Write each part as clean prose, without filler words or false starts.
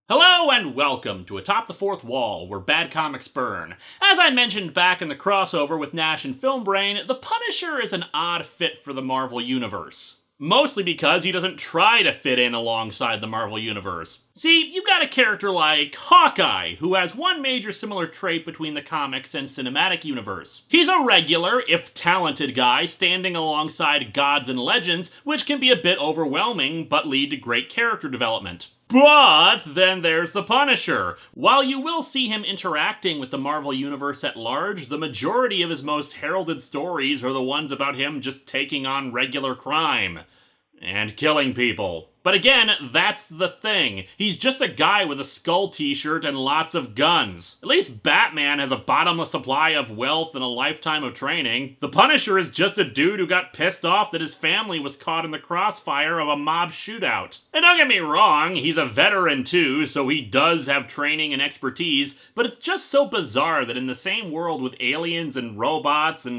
Hello and welcome to Atop the Fourth Wall, where bad comics burn. As I mentioned back in the crossover with Nash and Filmbrain, the Punisher is an odd fit for the Marvel Universe. Mostly because he doesn't try to fit in alongside the Marvel Universe. See, you've got a character like Hawkeye, who has one major similar trait between the comics and cinematic universe. He's a regular, if talented guy, standing alongside gods and legends, which can be a bit overwhelming, but lead to great character development. But then there's the Punisher. While you will see him interacting with the Marvel Universe at large, the majority of his most heralded stories are the ones about him just taking on regular crime and killing people. But again, that's the thing. He's just a guy with a skull t-shirt and lots of guns. At least Batman has a bottomless supply of wealth and a lifetime of training. The Punisher is just a dude who got pissed off that his family was caught in the crossfire of a mob shootout. And don't get me wrong, he's a veteran too, so he does have training and expertise, but it's just so bizarre that in the same world with aliens and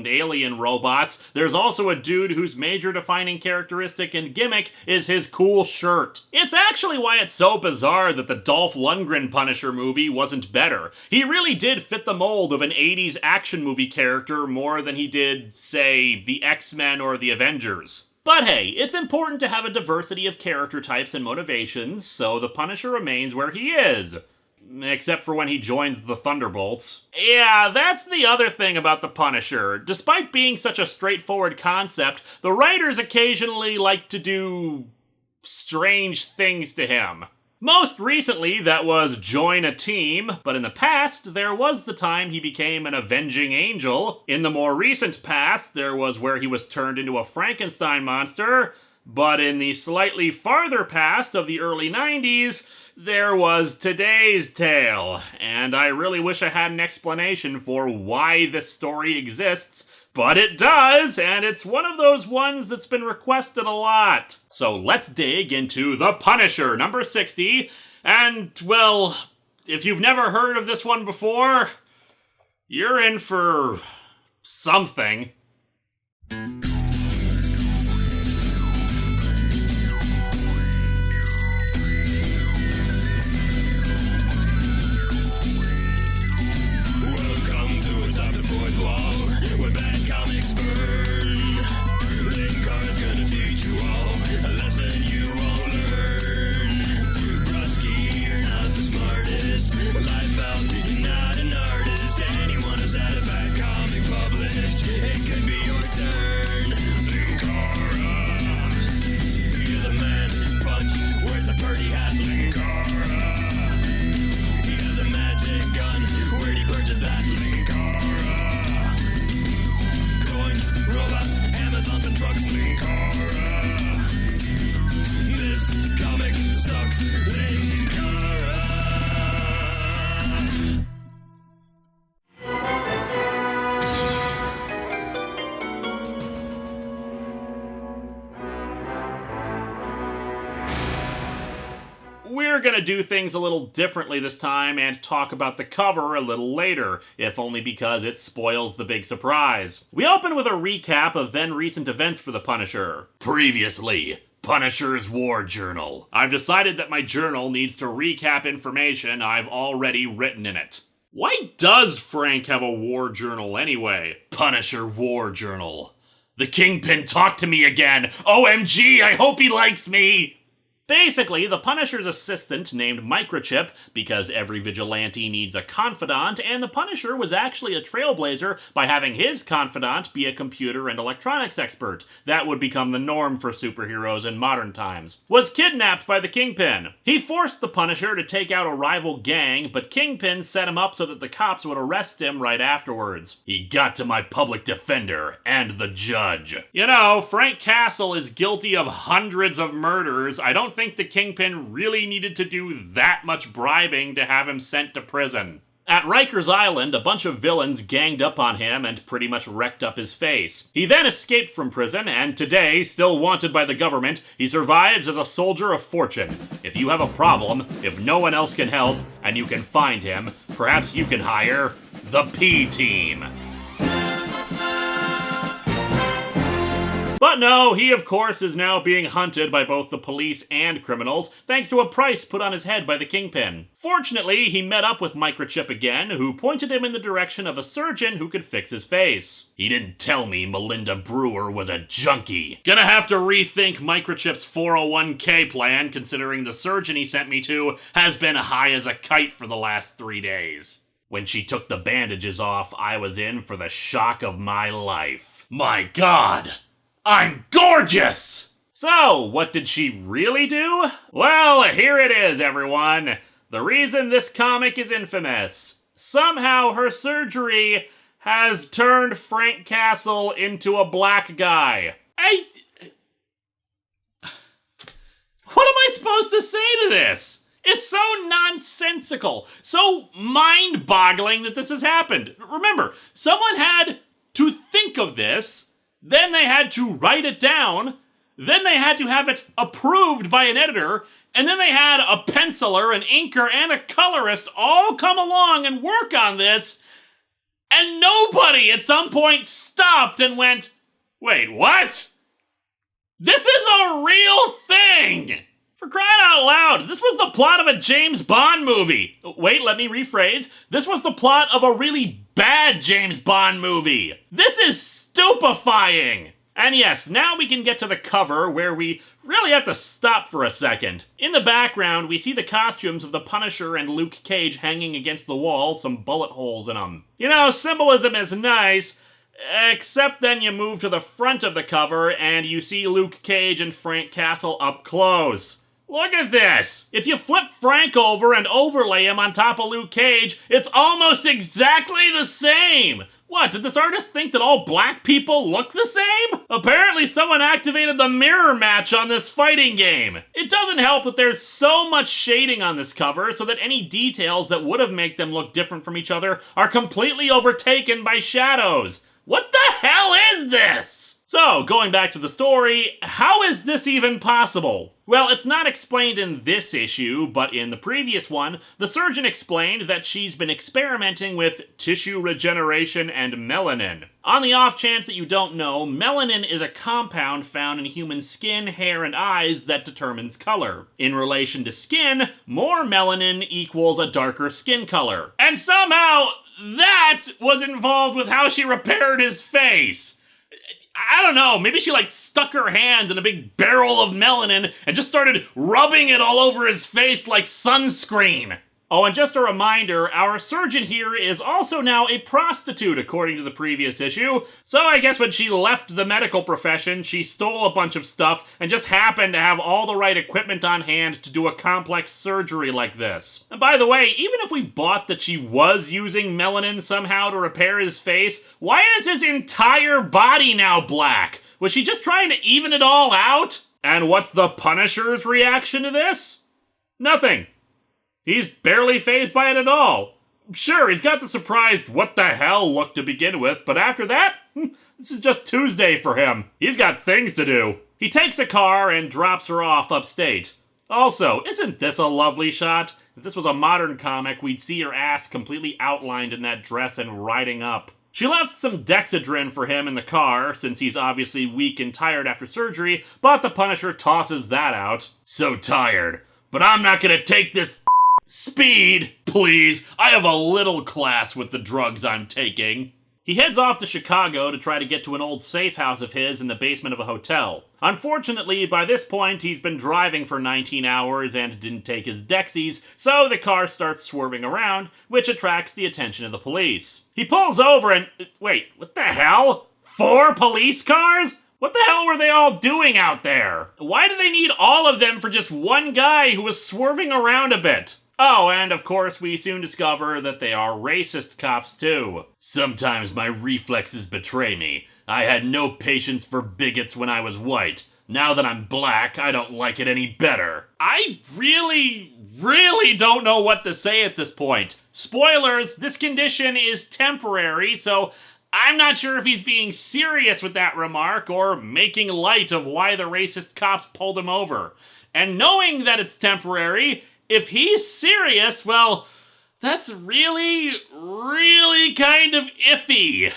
alien robots, there's also a dude whose major defining characteristic and gimmick is his cool shirt. It's actually why it's so bizarre that the Dolph Lundgren Punisher movie wasn't better. He really did fit the mold of an 80s action movie character more than he did, say, the X-Men or the Avengers. But hey, it's important to have a diversity of character types and motivations, so the Punisher remains where he is. Except for when he joins the Thunderbolts. Yeah, that's the other thing about the Punisher. Despite being such a straightforward concept, the writers occasionally like to do strange things to him. Most recently, that was join a team, but in the past, there was the time he became an avenging angel. In the more recent past, there was where he was turned into a Frankenstein monster, but in the slightly farther past of the early 90s, there was today's tale, and I really wish I had an explanation for why this story exists, but it does, and it's one of those ones that's been requested a lot. So let's dig into The Punisher, number 60, and, well, if you've never heard of this one before, you're in for something. Welcome to Atop the Fourth Wall, where bad comics burn. Linkara's gonna teach you all a lesson you won't learn. Brodsky, you're not the smartest. Life out, you're not an artist. Anyone who's had a bad comic published, it could be your turn. Linkara, he's a man punch, wears a pretty hat. Linkara, he has a magic gun. Where'd he purchase that? Linkara, coins, robots, Amazons and trucks. Linkara, this comic sucks. Linkara. We're gonna do things a little differently this time and talk about the cover a little later, if only because it spoils the big surprise. We open with a recap of then recent events for the Punisher. Previously, Punisher's War Journal. I've decided that my journal needs to recap information I've already written in it. Why does Frank have a war journal anyway? Punisher War Journal. The Kingpin talked to me again! OMG, I hope he likes me! Basically, the Punisher's assistant named Microchip, because every vigilante needs a confidant, and the Punisher was actually a trailblazer by having his confidant be a computer and electronics expert. That would become the norm for superheroes in modern times. Was kidnapped by the Kingpin. He forced the Punisher to take out a rival gang, but Kingpin set him up so that the cops would arrest him right afterwards. He got to my public defender and the judge. You know, Frank Castle is guilty of hundreds of murders. I don't think the Kingpin really needed to do that much bribing to have him sent to prison. At Rikers Island, a bunch of villains ganged up on him and pretty much wrecked up his face. He then escaped from prison, and today, still wanted by the government, he survives as a soldier of fortune. If you have a problem, if no one else can help, and you can find him, perhaps you can hire the P-Team. But no, he of course is now being hunted by both the police and criminals, thanks to a price put on his head by the Kingpin. Fortunately, he met up with Microchip again, who pointed him in the direction of a surgeon who could fix his face. He didn't tell me Melinda Brewer was a junkie. Gonna have to rethink Microchip's 401k plan, considering the surgeon he sent me to has been high as a kite for the last 3 days. When she took the bandages off, I was in for the shock of my life. My God! I'm gorgeous! So, what did she really do? Well, here it is, everyone. The reason this comic is infamous. Somehow her surgery has turned Frank Castle into a black guy. What am I supposed to say to this? It's so nonsensical, so mind-boggling that this has happened. Remember, someone had to think of this, then they had to write it down, then they had to have it approved by an editor, and then they had a penciler, an inker, and a colorist all come along and work on this, and nobody at some point stopped and went, wait, what? This is a real thing! For crying out loud, this was the plot of a James Bond movie. Wait, let me rephrase. This was the plot of a really bad James Bond movie. This is stupefying! And yes, now we can get to the cover where we really have to stop for a second. In the background, we see the costumes of the Punisher and Luke Cage hanging against the wall, some bullet holes in them. You know, symbolism is nice, except then you move to the front of the cover and you see Luke Cage and Frank Castle up close. Look at this! If you flip Frank over and overlay him on top of Luke Cage, it's almost exactly the same! What, did this artist think that all black people look the same? Apparently someone activated the mirror match on this fighting game. It doesn't help that there's so much shading on this cover so that any details that would have made them look different from each other are completely overtaken by shadows. What the hell is this? So, going back to the story, how is this even possible? Well, it's not explained in this issue, but in the previous one, the surgeon explained that she's been experimenting with tissue regeneration and melanin. On the off chance that you don't know, melanin is a compound found in human skin, hair, and eyes that determines color. In relation to skin, more melanin equals a darker skin color. And somehow, that was involved with how she repaired his face. I don't know, maybe she stuck her hand in a big barrel of melanin and just started rubbing it all over his face like sunscreen. Oh, and just a reminder, our surgeon here is also now a prostitute, according to the previous issue. So I guess when she left the medical profession, she stole a bunch of stuff and just happened to have all the right equipment on hand to do a complex surgery like this. And by the way, even if we bought that she was using melanin somehow to repair his face, why is his entire body now black? Was she just trying to even it all out? And what's the Punisher's reaction to this? Nothing. He's barely fazed by it at all. Sure, he's got the surprised what the hell look to begin with, but after that, this is just Tuesday for him. He's got things to do. He takes a car and drops her off upstate. Also, isn't this a lovely shot? If this was a modern comic, we'd see her ass completely outlined in that dress and riding up. She left some Dexedrine for him in the car, since he's obviously weak and tired after surgery, but the Punisher tosses that out. So tired, but I'm not gonna take this speed, please. I have a little class with the drugs I'm taking. He heads off to Chicago to try to get to an old safe house of his in the basement of a hotel. Unfortunately, by this point, he's been driving for 19 hours and didn't take his Dexies, so the car starts swerving around, which attracts the attention of the police. He pulls over and... wait, what the hell? 4 police cars? What the hell were they all doing out there? Why do they need all of them for just one guy who was swerving around a bit? Oh, and of course we soon discover that they are racist cops too. Sometimes my reflexes betray me. I had no patience for bigots when I was white. Now that I'm black, I don't like it any better. I really don't know what to say at this point. Spoilers, this condition is temporary, so I'm not sure if he's being serious with that remark or making light of why the racist cops pulled him over. And knowing that it's temporary, if he's serious, well, that's really kind of iffy.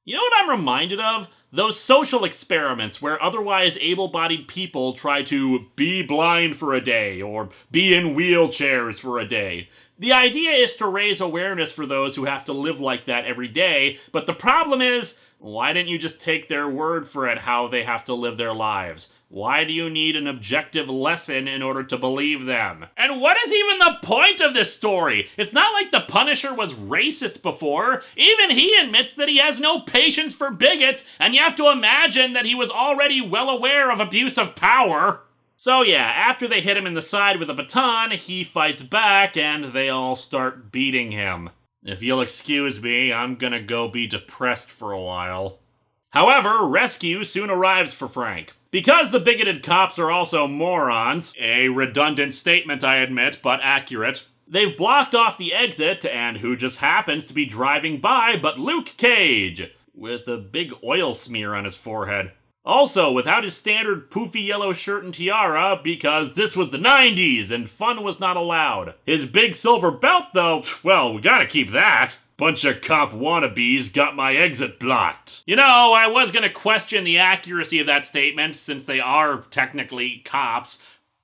You know what I'm reminded of? Those social experiments where otherwise able-bodied people try to be blind for a day or be in wheelchairs for a day. The idea is to raise awareness for those who have to live like that every day, but the problem is, why didn't you just take their word for it how they have to live their lives? Why do you need an objective lesson in order to believe them? And what is even the point of this story? It's not like the Punisher was racist before. Even he admits that he has no patience for bigots, and you have to imagine that he was already well aware of abuse of power. So yeah, after they hit him in the side with a baton, he fights back, and they all start beating him. If you'll excuse me, I'm gonna go be depressed for a while. However, rescue soon arrives for Frank. Because the bigoted cops are also morons, a redundant statement I admit, but accurate, they've blocked off the exit, and who just happens to be driving by but Luke Cage, with a big oil smear on his forehead. Also, without his standard poofy yellow shirt and tiara, because this was the 90s and fun was not allowed. His big silver belt, though, well, we gotta keep that. Bunch of cop wannabes got my exit blocked. You know, I was gonna question the accuracy of that statement, since they are technically cops,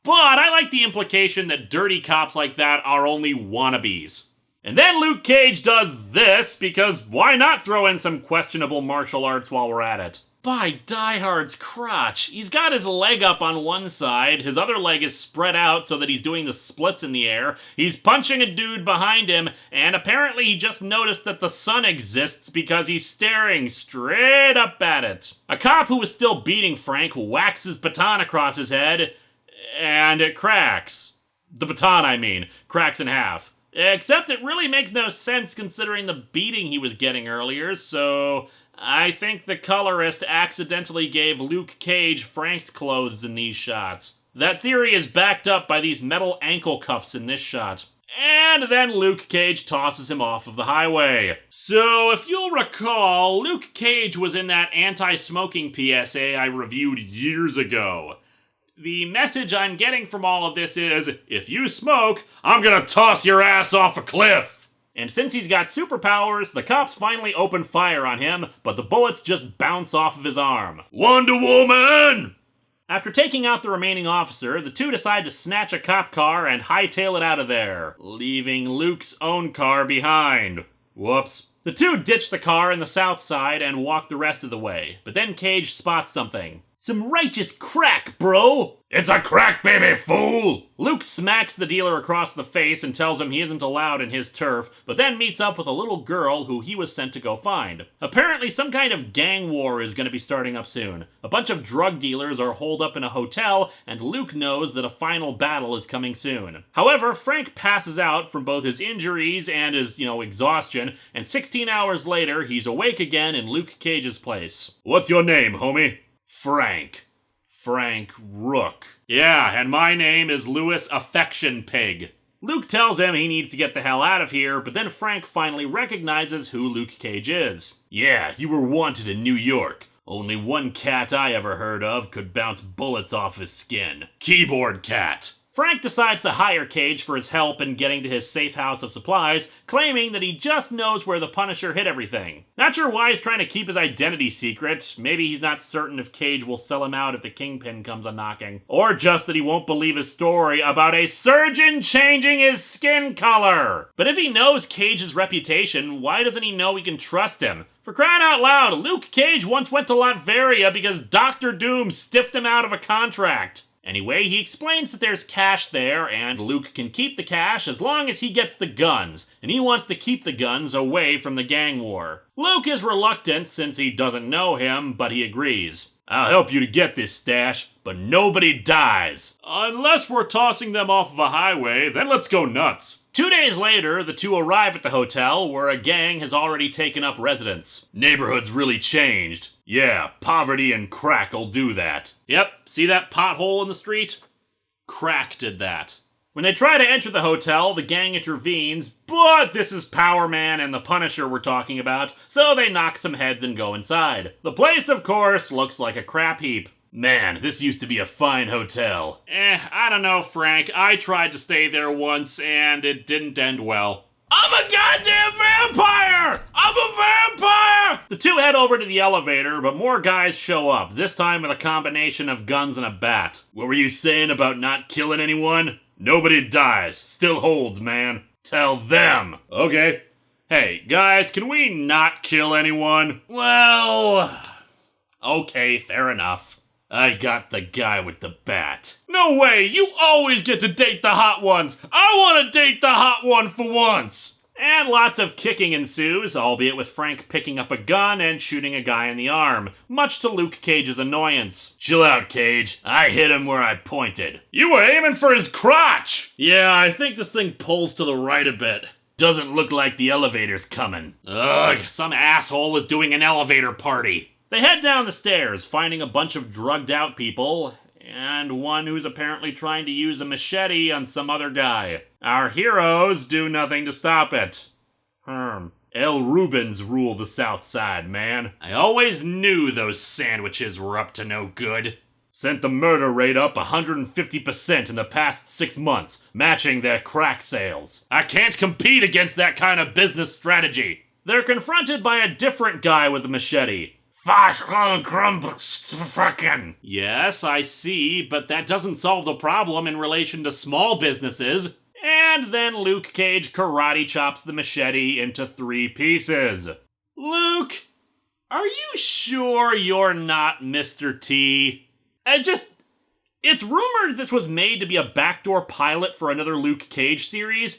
but I like the implication that dirty cops like that are only wannabes. And then Luke Cage does this, because why not throw in some questionable martial arts while we're at it? By Die Hard's crotch. He's got his leg up on one side, his other leg is spread out so that he's doing the splits in the air, he's punching a dude behind him, and apparently he just noticed that the sun exists because he's staring straight up at it. A cop who was still beating Frank whacks his baton across his head, and it cracks. The baton, I mean, cracks in half. Except it really makes no sense considering the beating he was getting earlier, so I think the colorist accidentally gave Luke Cage Frank's clothes in these shots. That theory is backed up by these metal ankle cuffs in this shot. And then Luke Cage tosses him off of the highway. So, if you'll recall, Luke Cage was in that anti-smoking PSA I reviewed years ago. The message I'm getting from all of this is, if you smoke, I'm gonna toss your ass off a cliff! And since he's got superpowers, the cops finally open fire on him, but the bullets just bounce off of his arm. Wonder Woman! After taking out the remaining officer, the two decide to snatch a cop car and hightail it out of there, leaving Luke's own car behind. Whoops. The two ditch the car in the south side and walk the rest of the way, but then Cage spots something. Some righteous crack, bro! It's a crack, baby, fool! Luke smacks the dealer across the face and tells him he isn't allowed in his turf, but then meets up with a little girl who he was sent to go find. Apparently some kind of gang war is going to be starting up soon. A bunch of drug dealers are holed up in a hotel, and Luke knows that a final battle is coming soon. However, Frank passes out from both his injuries and his, exhaustion, and 16 hours later, he's awake again in Luke Cage's place. What's your name, homie? Frank Rook. Yeah, and my name is Louis Affection Pig. Luke tells him he needs to get the hell out of here, but then Frank finally recognizes who Luke Cage is. Yeah, you were wanted in New York. Only one cat I ever heard of could bounce bullets off his skin. Keyboard Cat. Frank decides to hire Cage for his help in getting to his safe house of supplies, claiming that he just knows where the Punisher hid everything. Not sure why he's trying to keep his identity secret. Maybe he's not certain if Cage will sell him out if the Kingpin comes a-knocking. Or just that he won't believe his story about a surgeon changing his skin color. But if he knows Cage's reputation, why doesn't he know he can trust him? For crying out loud, Luke Cage once went to Latveria because Dr. Doom stiffed him out of a contract. Anyway, he explains that there's cash there, and Luke can keep the cash as long as he gets the guns, and he wants to keep the guns away from the gang war. Luke is reluctant since he doesn't know him, but he agrees. I'll help you to get this stash, but nobody dies. Unless we're tossing them off of a highway, then let's go nuts. 2 days later, the two arrive at the hotel where a gang has already taken up residence. Neighborhood's really changed. Yeah, poverty and crack'll do that. Yep, see that pothole in the street? Crack did that. When they try to enter the hotel, the gang intervenes, but this is Power Man and the Punisher we're talking about, so they knock some heads and go inside. The place, of course, looks like a crap heap. Man, this used to be a fine hotel. I don't know, Frank. I tried to stay there once, and it didn't end well. I'm a goddamn vampire! I'm a vampire! The two head over to the elevator, but more guys show up, this time with a combination of guns and a bat. What were you saying about not killing anyone? Nobody dies. Still holds, man. Tell them. Okay. Hey, guys, can we not kill anyone? Well... okay, fair enough. I got the guy with the bat. No way! You always get to date the hot ones! I want to date the hot one for once! And lots of kicking ensues, albeit with Frank picking up a gun and shooting a guy in the arm, much to Luke Cage's annoyance. Chill out, Cage. I hit him where I pointed. You were aiming for his crotch! Yeah, I think this thing pulls to the right a bit. Doesn't look like the elevator's coming. Ugh, some asshole is doing an elevator party. They head down the stairs, finding a bunch of drugged out people, and one who's apparently trying to use a machete on some other guy. Our heroes do nothing to stop it. El Rubens rule the South Side, man. I always knew those sandwiches were up to no good. Sent the murder rate up 150% in the past 6 months, matching their crack sales. I can't compete against that kind of business strategy. They're confronted by a different guy with a machete. Yes, I see, but that doesn't solve the problem in relation to small businesses. And then Luke Cage karate chops the machete into 3 pieces. Luke, are you sure you're not Mr. T? It's rumored this was made to be a backdoor pilot for another Luke Cage series,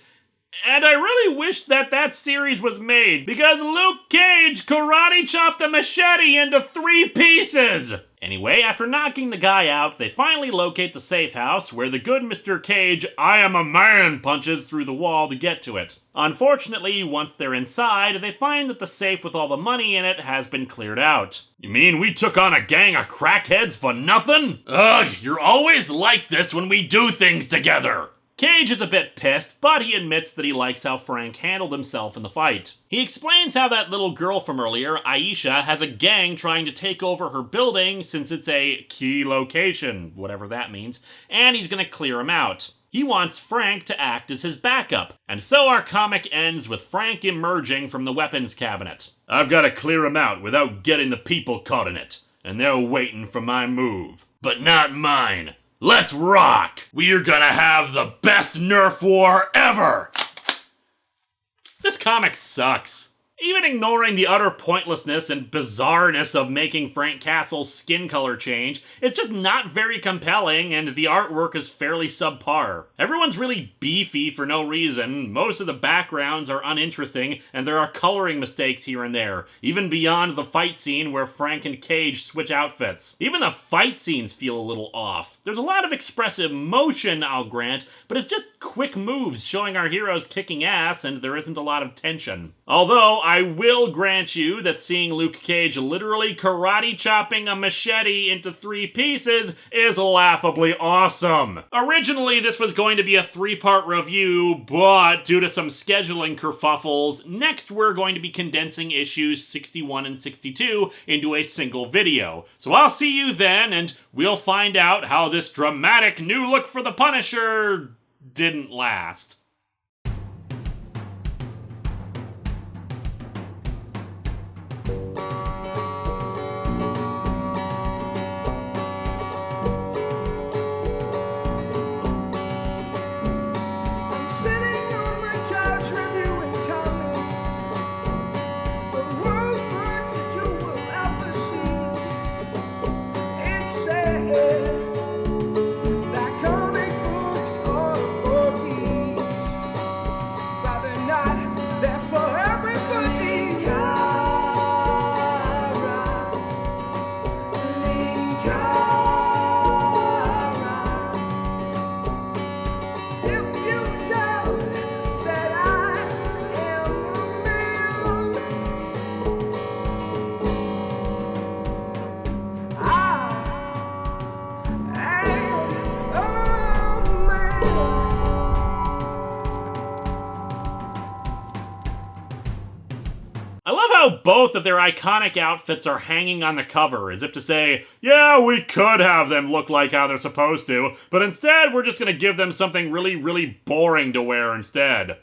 and I really wish that series was made, because Luke Cage karate chopped a machete into 3 pieces! Anyway, after knocking the guy out, they finally locate the safe house, where the good Mr. Cage, I am a man, punches through the wall to get to it. Unfortunately, once they're inside, they find that the safe with all the money in it has been cleared out. You mean we took on a gang of crackheads for nothing? Ugh, you're always like this when we do things together! Cage is a bit pissed, but he admits that he likes how Frank handled himself in the fight. He explains how that little girl from earlier, Aisha, has a gang trying to take over her building since it's a key location, whatever that means, and he's gonna clear him out. He wants Frank to act as his backup, and so our comic ends with Frank emerging from the weapons cabinet. I've gotta clear him out without getting the people caught in it, and they're waiting for my move. But not mine. Let's rock! We're gonna have the best Nerf war ever! This comic sucks. Even ignoring the utter pointlessness and bizarreness of making Frank Castle's skin color change, it's just not very compelling, and the artwork is fairly subpar. Everyone's really beefy for no reason, most of the backgrounds are uninteresting, and there are coloring mistakes here and there, even beyond the fight scene where Frank and Cage switch outfits. Even the fight scenes feel a little off. There's a lot of expressive motion, I'll grant, but it's just quick moves showing our heroes kicking ass, and there isn't a lot of tension. Although, I will grant you that seeing Luke Cage literally karate chopping a machete into 3 pieces is laughably awesome. Originally, this was going to be a 3-part review, but due to some scheduling kerfuffles, next we're going to be condensing issues 61 and 62 into a single video. So I'll see you then, and we'll find out how this dramatic new look for the Punisher didn't last. Both of their iconic outfits are hanging on the cover, as if to say, yeah, we could have them look like how they're supposed to, but instead we're just gonna give them something really, really boring to wear instead.